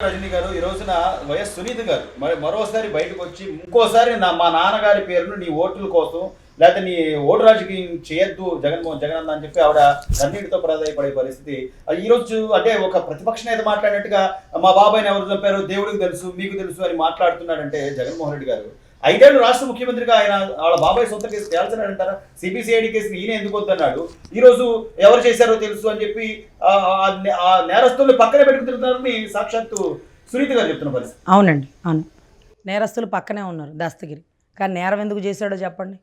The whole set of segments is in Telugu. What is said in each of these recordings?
రజనీ గారు ఈ రోజున వైఎస్ సునీత గారు మరోసారి బయటకు వచ్చి ఇంకోసారి మా నాన్నగారి పేరును నీ ఓట్ల కోసం లేకపోతే నీ ఓటు రాజకీయం చేయొద్దు జగనన్న అని చెప్పి ఆవిడ కన్నీటితో ప్రాధాయపడే పరిస్థితి ఈ రోజు అంటే ఒక ప్రతిపక్ష నేత మాట్లాడినట్టుగా మా బాబాయ్ని ఎవరు చంపారో దేవుడికి తెలుసు మీకు తెలుసు అని మాట్లాడుతున్నాడంటే జగన్మోహన్ రెడ్డి గారు 5 ఏళ్ళు రాష్ట్ర ముఖ్యమంత్రిగా ఆయన వాళ్ళ బాబాయ్ సొంత కేసు తేల్చనంటారా? సిబిసిఐడి కేసుని ఈయన ఎందుకు వద్దన్నాడు? ఈ రోజు ఎవరు చేశారో తెలుసు అని చెప్పి ఆ నేరస్తుల్ని పక్కనే పెట్టుకుంటున్నారని సాక్షాత్తు సునీత గారు చెప్తున్న పరిస్థితి. అవునండి, అవును, నేరస్తులు పక్కనే ఉన్నారు దస్తగిరి. కానీ నేరం ఎందుకు చేశాడో చెప్పండి.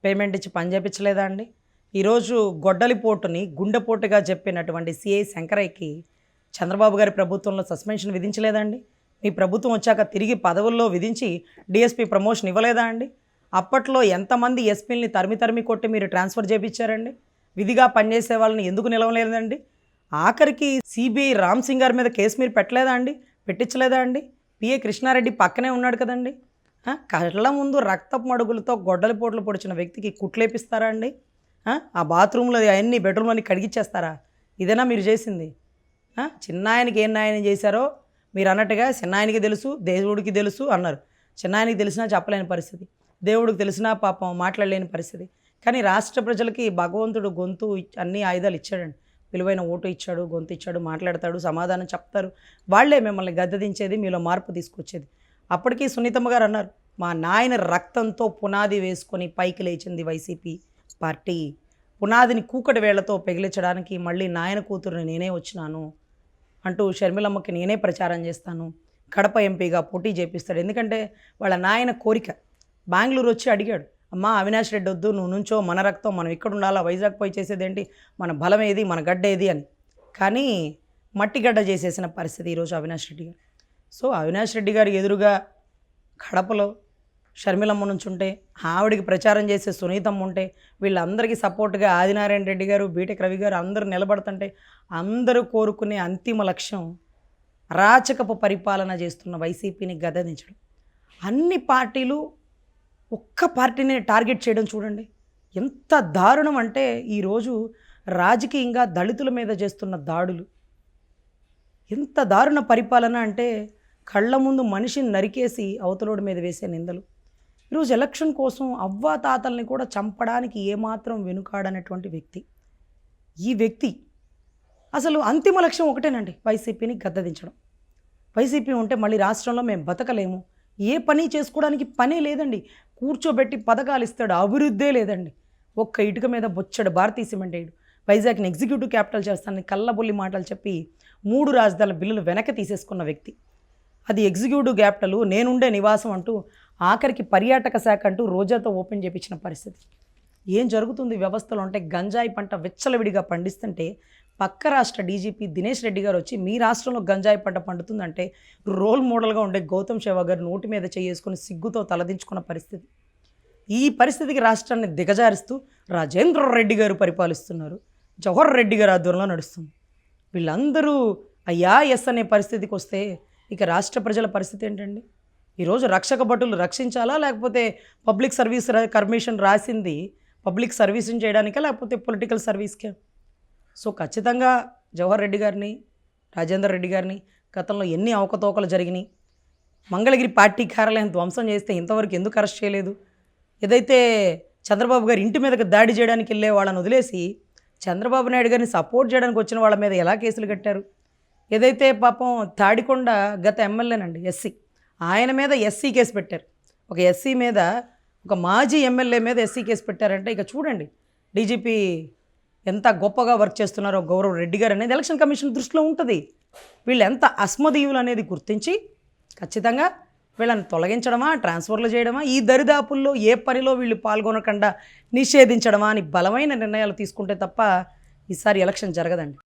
పేమెంట్ ఇచ్చి పని చేయించలేదా అండి? ఈరోజు గొడ్డలిపోటుని గుండెపోటుగా చెప్పినటువంటి సిఐ శంకరయ్యకి చంద్రబాబు గారి ప్రభుత్వంలో సస్పెన్షన్ విధించలేదండి? మీ ప్రభుత్వం వచ్చాక తిరిగి పదవుల్లో విధించి డిఎస్పీ ప్రమోషన్ ఇవ్వలేదా అండి? అప్పట్లో ఎంతమంది ఎస్పీలని తరిమి కొట్టి మీరు ట్రాన్స్ఫర్ చేయించారండి? విధిగా పనిచేసే వాళ్ళని ఎందుకు నిలవలేదండి? ఆఖరికి సిబిఐ రామ్ సింగ్ గారి మీద కేసు మీరు పెట్టలేదా అండి? పెట్టించలేదా అండి? పిఏ కృష్ణారెడ్డి పక్కనే ఉన్నాడు కదండి. కళ్ళ ముందు రక్తపు మడుగులతో గొడ్డలి పోట్లు పొడిచిన వ్యక్తికి కుట్లేపిస్తారా అండి? ఆ బాత్రూంలో అవన్నీ బెడ్రూమ్లోని కడిగిచ్చేస్తారా? ఇదేనా మీరు చేసింది? చిన్నాయనకి ఏం న్యాయం చేశారో మీరు అన్నట్టుగా చిన్నాయనకి తెలుసు, దేవుడికి తెలుసు అన్నారు. చిన్నాయనకి తెలిసినా చెప్పలేని పరిస్థితి, దేవుడికి తెలిసినా పాపం మాట్లాడలేని పరిస్థితి. కానీ రాష్ట్ర ప్రజలకి భగవంతుడు గొంతు అన్ని ఆయుధాలు ఇచ్చాడండి. విలువైన ఓటు ఇచ్చాడు, గొంతు ఇచ్చాడు, మాట్లాడతాడు, సమాధానం చెప్తారు. వాళ్లే మిమ్మల్ని గద్దెదించేది, మీలో మార్పు తీసుకొచ్చేది. అప్పటికీ సునీతమ్మ గారు అన్నారు, మా నాయన రక్తంతో పునాది వేసుకొని పైకి లేచింది వైసీపీ పార్టీ. పునాదిని కూకటి వేళ్లతో పెగిలించడానికి మళ్ళీ నాయన కూతురుని నేనే వచ్చినాను అంటూ షర్మిలమ్మకి నేనే ప్రచారం చేస్తాను, కడప ఎంపీగా పోటీ చేపిస్తాడు. ఎందుకంటే వాళ్ళ నాయన కోరిక. బెంగళూరు వచ్చి అడిగాడు, అమ్మా అవినాష్ రెడ్డి వద్దు, నువ్వు నుంచో, మన రక్తం మనం ఇక్కడ ఉండాలా, వైజాగ్ పోయి చేసేదేంటి, మన బలం ఏది, మన గడ్డ ఏది అని. కానీ మట్టి గడ్డ చేసేసిన పరిస్థితి ఈరోజు అవినాష్ రెడ్డి గారు. సో అవినాష్ రెడ్డి గారు ఎదురుగా కడపలో షర్మిలమ్మ నుంచి ఉంటే, ఆవిడికి ప్రచారం చేసే సునీతమ్మ ఉంటే, వీళ్ళందరికీ సపోర్ట్గా ఆదినారాయణ రెడ్డి గారు, బీటెక్ రవి గారు అందరూ నిలబడుతుంటే, అందరూ కోరుకునే అంతిమ లక్ష్యం అరాచకపు పరిపాలన చేస్తున్న వైసీపీని గద్దెదించడం. అన్ని పార్టీలు ఒక్క పార్టీని టార్గెట్ చేయడం చూడండి ఎంత దారుణం అంటే, ఈరోజు రాజకీయంగా దళితుల మీద చేస్తున్న దాడులు ఎంత దారుణ పరిపాలన అంటే, కళ్ళ ముందు మనిషిని నరికేసి అవతలోడి మీద వేసే నిందలు. ఈరోజు ఎలక్షన్ కోసం అవ్వాతాతల్ని కూడా చంపడానికి ఏమాత్రం వెనుకాడనటువంటి వ్యక్తి ఈ వ్యక్తి. అసలు అంతిమ లక్ష్యం ఒకటేనండి, వైసీపీని గద్దెదించడం. వైసీపీ ఉంటే మళ్ళీ రాష్ట్రంలో మేము బతకలేము, ఏ పని చేసుకోవడానికి పనే లేదండి. కూర్చోబెట్టి పథకాలు ఇస్తాడు, అభివృద్ధే లేదండి. ఒక్క ఇటుక మీద బొచ్చడు భారతీయ సిమెంట్ వేయడు. వైజాగ్ని ఎగ్జిక్యూటివ్ క్యాపిటల్ చేస్తానని కళ్ళబొల్లి మాటలు చెప్పి 3 రాజధానుల బిల్లులు వెనక్కి తీసేసుకున్న వ్యక్తి. అది ఎగ్జిక్యూటివ్ క్యాపిటల్, నేనుండే నివాసం అంటూ ఆఖరికి పర్యాటక శాఖ అంటూ రోజాతో ఓపెన్ చేయించిన పరిస్థితి. ఏం జరుగుతుంది వ్యవస్థలో అంటే, గంజాయి పంట విచ్చలవిడిగా పండిస్తుంటే పక్క రాష్ట్ర డీజీపీ దినేష్ రెడ్డి గారు వచ్చి మీ రాష్ట్రంలో గంజాయి పంట పండుతుందంటే రోల్ మోడల్గా ఉండే గౌతమ్ శేవ గారు నోటి మీద చేసుకుని సిగ్గుతో తలదించుకున్న పరిస్థితి. ఈ పరిస్థితికి రాష్ట్రాన్ని దిగజారుస్తూ రాజేంద్ర రెడ్డి గారు పరిపాలిస్తున్నారు, జవహర్ రెడ్డి గారు ఆధ్వర్యంలో నడుస్తుంది. వీళ్ళందరూ అయ్యా ఎస్ అనే పరిస్థితికి వస్తే ఇక రాష్ట్ర ప్రజల పరిస్థితి ఏంటండి? ఈరోజు రక్షక భటులు రక్షించాలా, లేకపోతే పబ్లిక్ సర్వీస్ కమిషన్ రాసింది పబ్లిక్ సర్వీసింగ్ చేయడానికా, లేకపోతే పొలిటికల్ సర్వీస్కే? సో ఖచ్చితంగా జవహర్ రెడ్డి గారిని, రాజేందర్ రెడ్డి గారిని గతంలో ఎన్ని అవకతవకలు జరిగినాయి. మంగళగిరి పార్టీ కార్యాలయం ధ్వంసం చేస్తే ఇంతవరకు ఎందుకు అరెస్ట్ చేయలేదు? ఏదైతే చంద్రబాబు గారి ఇంటి మీదకి దాడి చేయడానికి వెళ్ళే వాళ్ళని వదిలేసి చంద్రబాబు నాయుడు గారిని సపోర్ట్ చేయడానికి వచ్చిన వాళ్ళ మీద ఎలా కేసులు కట్టారు? ఏదైతే పాపం తాడికొండ గత ఎమ్మెల్యేనండి ఎస్సీ, ఆయన మీద ఎస్సీ కేసు పెట్టారు. ఒక ఎస్సీ మీద, ఒక మాజీ ఎమ్మెల్యే మీద ఎస్సీ కేసు పెట్టారంటే ఇక చూడండి డీజీపీ ఎంత గొప్పగా వర్క్ చేస్తున్నారో గౌరవ్ రెడ్డి గారు అనేది ఎలక్షన్ కమిషన్ దృష్టిలో ఉంటుంది. వీళ్ళు ఎంత అస్మదీయులు అనేది గుర్తించి ఖచ్చితంగా వీళ్ళని తొలగించడమా, ట్రాన్స్ఫర్లు చేయడమా, ఈ దరిదాపుల్లో ఏ పనిలో వీళ్ళు పాల్గొనకుండా నిషేధించడమా అని బలమైన నిర్ణయాలు తీసుకుంటే తప్ప ఈసారి ఎలక్షన్ జరగదండి.